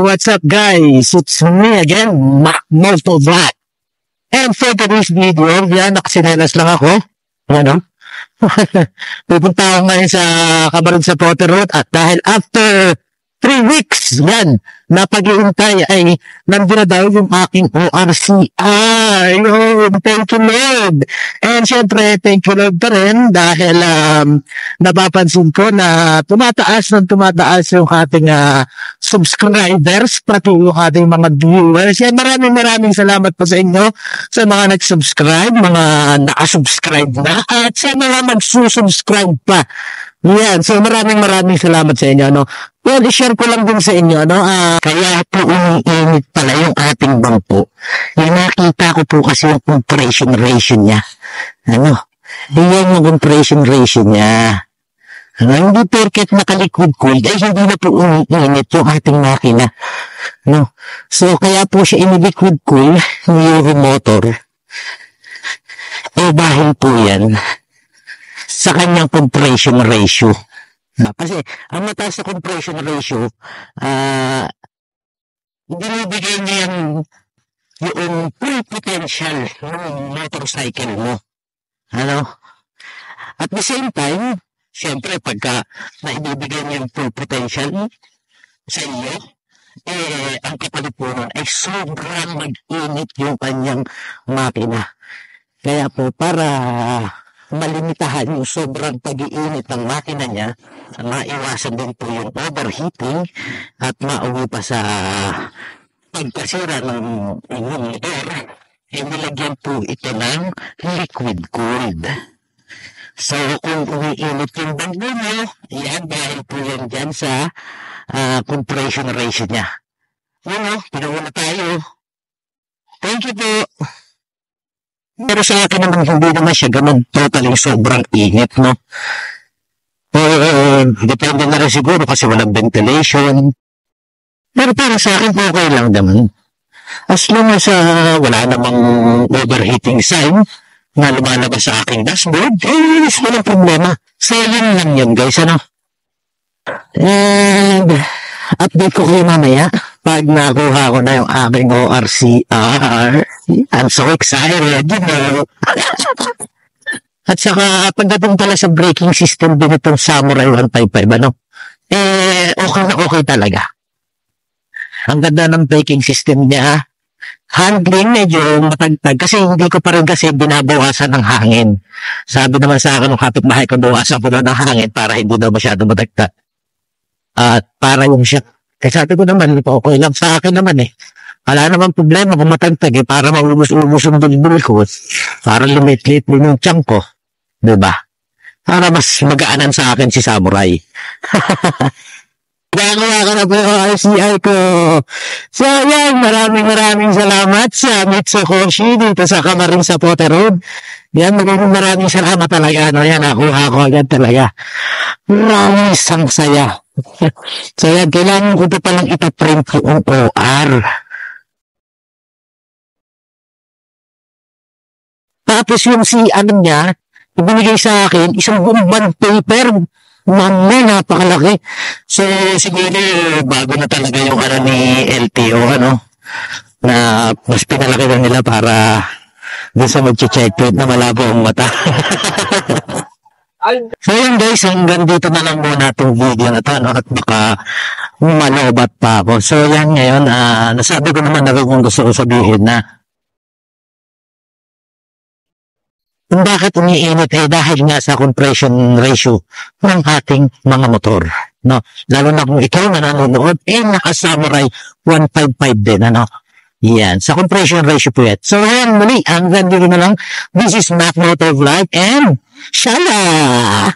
what's up guys? It's me again, Mac Motovlog. And for today's video, yan, nakasinelas lang ako. Ano? Pupunta ako ngayon sa Camarines sa Potter Road at dahil after 3 weeks, yan, na pag-iintay ay nandun na daw yung aking ORCR. Yun, thank you Lord. And syempre, thank you Lord pa rin dahil napapansin ko na tumataas yung ating subscribers, pati yung ating mga viewers. Yan, maraming salamat po sa inyo, sa mga nag-subscribe, mga nakasubscribe na, at sa mga magsusubscribe pa. Yan, so maraming salamat sa inyo, no? Well, i-share ko lang din sa inyo, no? Kaya po umiinit pala yung ating bangko. Yung nakita ko po kasi yung compression ratio niya. Ano? Yan yung compression ratio niya. Hindi porket nakaliquid cooled, ay hindi na po umiinit yung ating makina. No? So, kaya po siya in-liquid cool, yung motor. Dahil po yan sa kanyang compression ratio. Kasi ang mataas sa compression ratio, binibigay niya yung full potential ng motorcycle mo. Ano? At the same time, syempre pagka naibibigay niya yung full potential sa iyo, ang kapalit po nun ay sobrang mag-init yung kanyang makina. Kaya po para malimitahan yung sobrang pag-iinit ng makina niya, maiwasan din po yung overheating at mauwi pa sa pagkasira ng inyong motor, nilagyan po ito ng liquid cooled. So kung umiinit yung bangko nyo, yan dahil po yan dyan sa compression ratio niya. Yun o, pinawala tayo. Thank you po. Pero sa akin naman, hindi naman siya ganun totally sobrang init, no? Depende na rin siguro kasi walang ventilation. Pero para sa akin, okay lang naman. As long as wala namang overheating sign na lumalabas sa aking dashboard, walang problema. So, yun lang yun, guys, ano? And update ko kayo mamaya pag nakuha ko na yung aking ORCR. I'm so excited, you know. At saka pagdating pala sa braking system din itong Samurai 155, ano? Okay na okay talaga. Ang ganda ng braking system niya. Handling medyo matagtag kasi hindi ko pa rin kasi binabawasan ng hangin. Sabi naman sa akin ng kapitbahay ko, bawasan ko na ng hangin para hindi daw masyado matagtag. At para yung siya, kasi sabi ko naman, okay lang sa akin naman eh. Wala naman problema kung matagtag eh, para maubos-ubos yung bulbul ko, para lumit-lit mo yung tiyan ko. Diba? Para mas magaanan sa akin si Samurai. Nagawa ka na po yung RCI ko. So yan, maraming salamat sa Mitsukoshi dito sa Camarines sa Potter Road. Yan, maraming salamat talaga. Ano yan, nakuha ko agad talaga. Promise ang saya. So yan, kailangan ko pa palang ipaprint yung OR. Tapos yung niya, ibinigay sa akin, isang bond paper. Mami, napakalaki. So, siguro, bago na talaga yung ni LTO, na mas pinalaki na nila para dun sa mag-checkpoint na malabo ang mata. So, yun guys, hanggang dito na lang muna itong video na to, at baka malobat pa ako. So, yan ngayon, nasabi ko naman na kung gusto ko sabihin na kung bakit umiinit dahil nga sa compression ratio ng ating mga motor, no? Lalo na kung ikaw na nanonood, naka-Samurai 155 din, ano? Yan, sa compression ratio po yan. So, yan, muli, ang ganda na lang. This is Mac Motovlog and Shala!